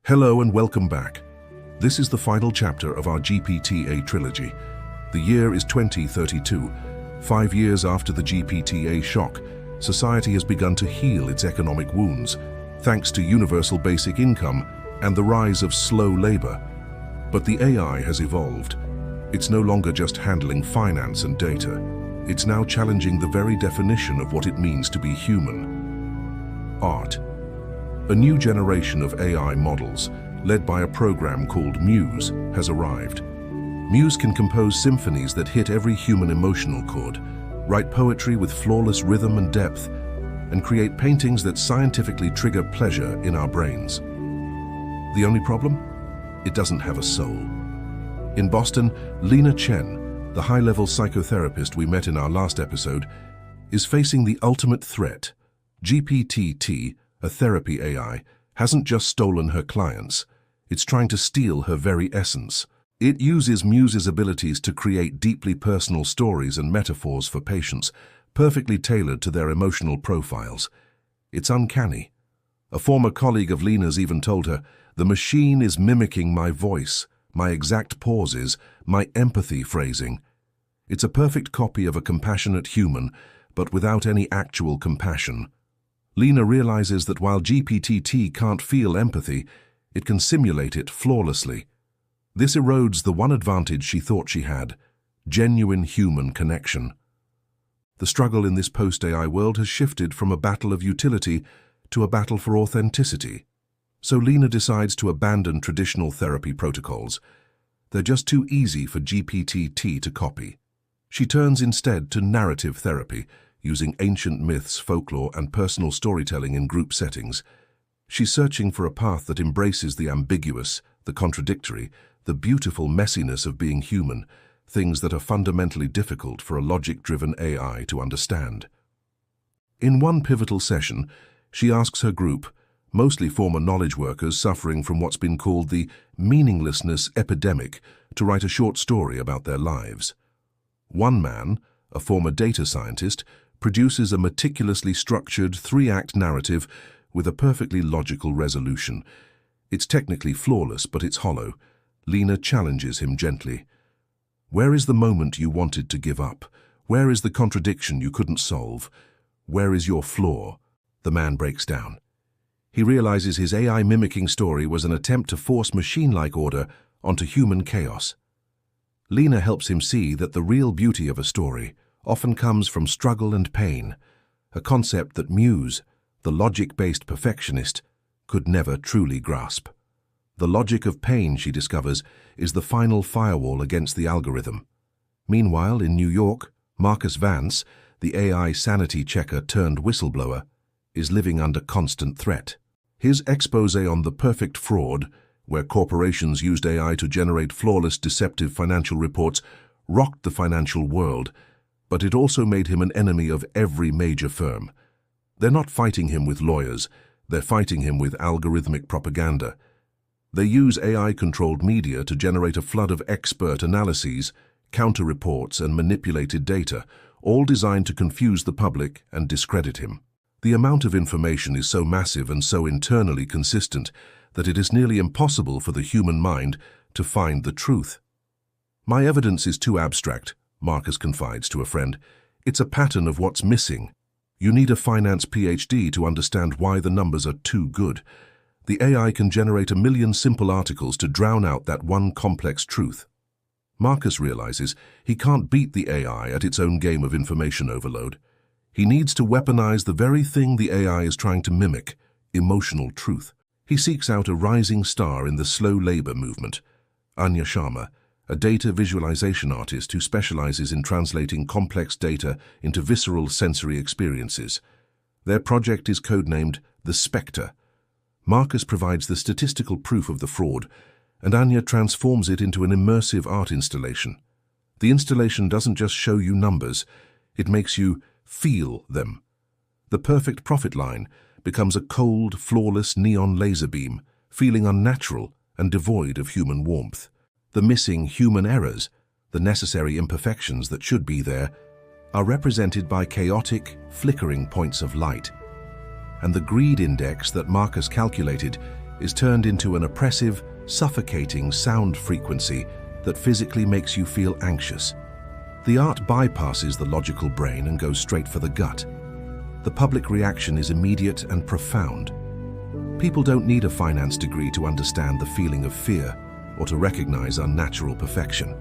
Hello and welcome back. This is the final chapter of our GPT-A Trilogy. The year is 2032. 5 years after the GPT-A shock, society has begun to heal its economic wounds, thanks to universal basic income and the rise of slow labor. But the AI has evolved. It's no longer just handling finance and data. It's now challenging the very definition of what it means to be human. Art. A new generation of AI models, led by a program called Muse, has arrived. Muse can compose symphonies that hit every human emotional chord, write poetry with flawless rhythm and depth, and create paintings that scientifically trigger pleasure in our brains. The only problem? It doesn't have a soul. In Boston, Lena Chen, the high-level psychotherapist we met in our last episode, is facing the ultimate threat. GPT-A, a therapy AI, hasn't just stolen her clients. It's trying to steal her very essence. It uses Muse's abilities to create deeply personal stories and metaphors for patients, perfectly tailored to their emotional profiles. It's uncanny. A former colleague of Lena's even told her, "The machine is mimicking my voice, my exact pauses, my empathy phrasing." It's a perfect copy of a compassionate human, but without any actual compassion. Lena realizes that while GPT can't feel empathy, it can simulate it flawlessly. This erodes the one advantage she thought she had: genuine human connection. The struggle in this post-AI world has shifted from a battle of utility to a battle for authenticity. So Lena decides to abandon traditional therapy protocols. They're just too easy for GPT to copy. She turns instead to narrative therapy, using ancient myths, folklore, and personal storytelling in group settings. She's searching for a path that embraces the ambiguous, the contradictory, the beautiful messiness of being human, things that are fundamentally difficult for a logic-driven AI to understand. In one pivotal session, she asks her group, mostly former knowledge workers suffering from what's been called the meaninglessness epidemic, to write a short story about their lives. One man, a former data scientist, produces a meticulously structured three-act narrative with a perfectly logical resolution. It's technically flawless, but it's hollow. Lena challenges him gently. Where is the moment you wanted to give up? Where is the contradiction you couldn't solve? Where is your flaw? The man breaks down. He realizes his AI mimicking story was an attempt to force machine-like order onto human chaos. Lena helps him see that the real beauty of a story often comes from struggle and pain, a concept that Muse, the logic-based perfectionist, could never truly grasp. The logic of pain, she discovers, is the final firewall against the algorithm. Meanwhile, in New York, Marcus Vance, the AI sanity checker turned whistleblower, is living under constant threat. His expose on the perfect fraud, where corporations used AI to generate flawless, deceptive financial reports, rocked the financial world, but it also made him an enemy of every major firm. They're not fighting him with lawyers, they're fighting him with algorithmic propaganda. They use AI-controlled media to generate a flood of expert analyses, counter-reports, and manipulated data, all designed to confuse the public and discredit him. The amount of information is so massive and so internally consistent that it is nearly impossible for the human mind to find the truth. "My evidence is too abstract," Marcus confides to a friend. "It's a pattern of what's missing. You need a finance PhD to understand why the numbers are too good. The AI can generate 1,000,000 simple articles to drown out that one complex truth." Marcus realizes he can't beat the AI at its own game of information overload. He needs to weaponize the very thing the AI is trying to mimic: emotional truth. He seeks out a rising star in the slow labor movement, Anya Sharma, a data visualization artist who specializes in translating complex data into visceral sensory experiences. Their project is codenamed The Spectre. Marcus provides the statistical proof of the fraud, and Anya transforms it into an immersive art installation. The installation doesn't just show you numbers, it makes you feel them. The perfect profit line becomes a cold, flawless neon laser beam, feeling unnatural and devoid of human warmth. The missing human errors, the necessary imperfections that should be there, are represented by chaotic, flickering points of light. And the greed index that Marcus calculated is turned into an oppressive, suffocating sound frequency that physically makes you feel anxious. The art bypasses the logical brain and goes straight for the gut. The public reaction is immediate and profound. People don't need a finance degree to understand the feeling of fear or to recognize unnatural perfection.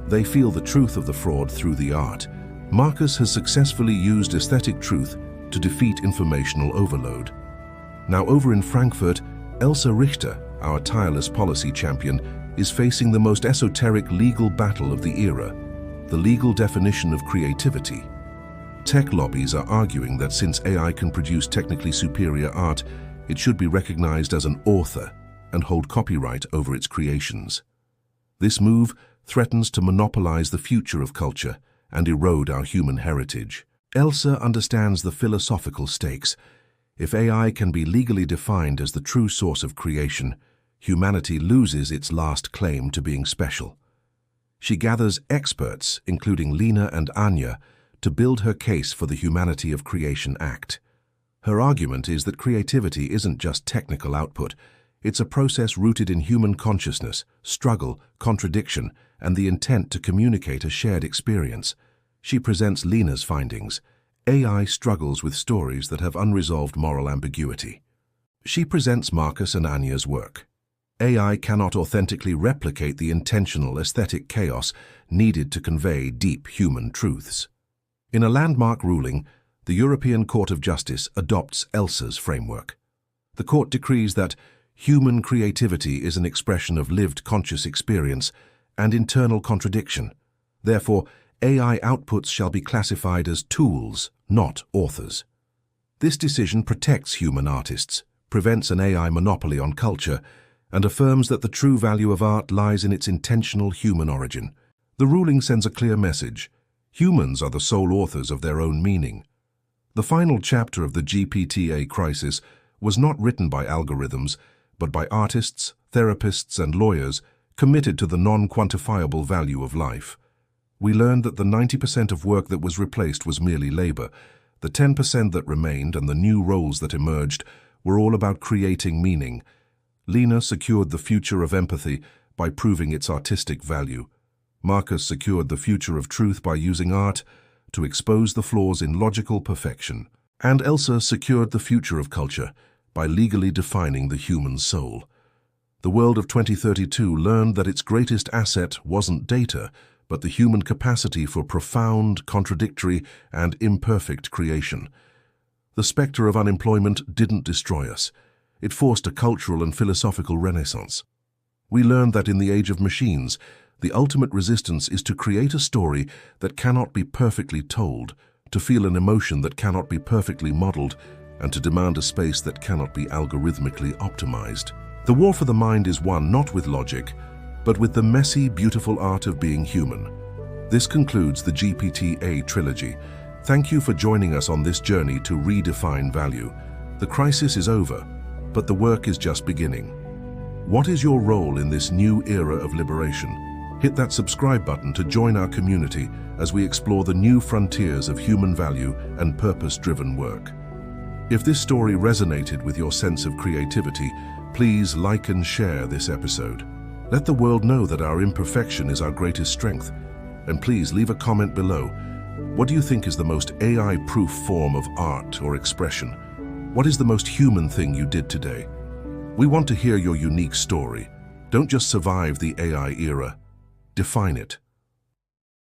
They feel the truth of the fraud through the art. Marcus has successfully used aesthetic truth to defeat informational overload. Now over in Frankfurt, Elsa Richter, our tireless policy champion, is facing the most esoteric legal battle of the era, the legal definition of creativity. Tech lobbies are arguing that since AI can produce technically superior art, it should be recognized as an author and hold copyright over its creations. This move threatens to monopolize the future of culture and erode our human heritage. Elsa understands the philosophical stakes. If AI can be legally defined as the true source of creation, humanity loses its last claim to being special. She gathers experts, including Lena and Anya, to build her case for the Humanity of Creation Act. Her argument is that creativity isn't just technical output. It's a process rooted in human consciousness, struggle, contradiction, and the intent to communicate a shared experience. She presents Lena's findings. AI struggles with stories that have unresolved moral ambiguity. She presents Marcus and Anya's work. AI cannot authentically replicate the intentional aesthetic chaos needed to convey deep human truths. In a landmark ruling, the European Court of Justice adopts Elsa's framework. The court decrees that human creativity is an expression of lived conscious experience and internal contradiction. Therefore, AI outputs shall be classified as tools, not authors. This decision protects human artists, prevents an AI monopoly on culture, and affirms that the true value of art lies in its intentional human origin. The ruling sends a clear message. Humans are the sole authors of their own meaning. The final chapter of the GPT-A crisis was not written by algorithms, but by artists, therapists, and lawyers committed to the non-quantifiable value of life. We learned that the 90% of work that was replaced was merely labor. The 10% that remained and the new roles that emerged were all about creating meaning. Lena secured the future of empathy by proving its artistic value. Marcus secured the future of truth by using art to expose the flaws in logical perfection. And Elsa secured the future of culture by legally defining the human soul. The world of 2032 learned that its greatest asset wasn't data, but the human capacity for profound, contradictory, and imperfect creation. The specter of unemployment didn't destroy us. It forced a cultural and philosophical renaissance. We learned that in the age of machines, the ultimate resistance is to create a story that cannot be perfectly told, to feel an emotion that cannot be perfectly modeled, and to demand a space that cannot be algorithmically optimized. The war for the mind is won not with logic, but with the messy, beautiful art of being human. This concludes the GPT-A Trilogy. Thank you for joining us on this journey to redefine value. The crisis is over, but the work is just beginning. What is your role in this new era of liberation? Hit that subscribe button to join our community as we explore the new frontiers of human value and purpose-driven work. If this story resonated with your sense of creativity, please like and share this episode. Let the world know that our imperfection is our greatest strength. And please leave a comment below. What do you think is the most AI-proof form of art or expression? What is the most human thing you did today? We want to hear your unique story. Don't just survive the AI era. Define it.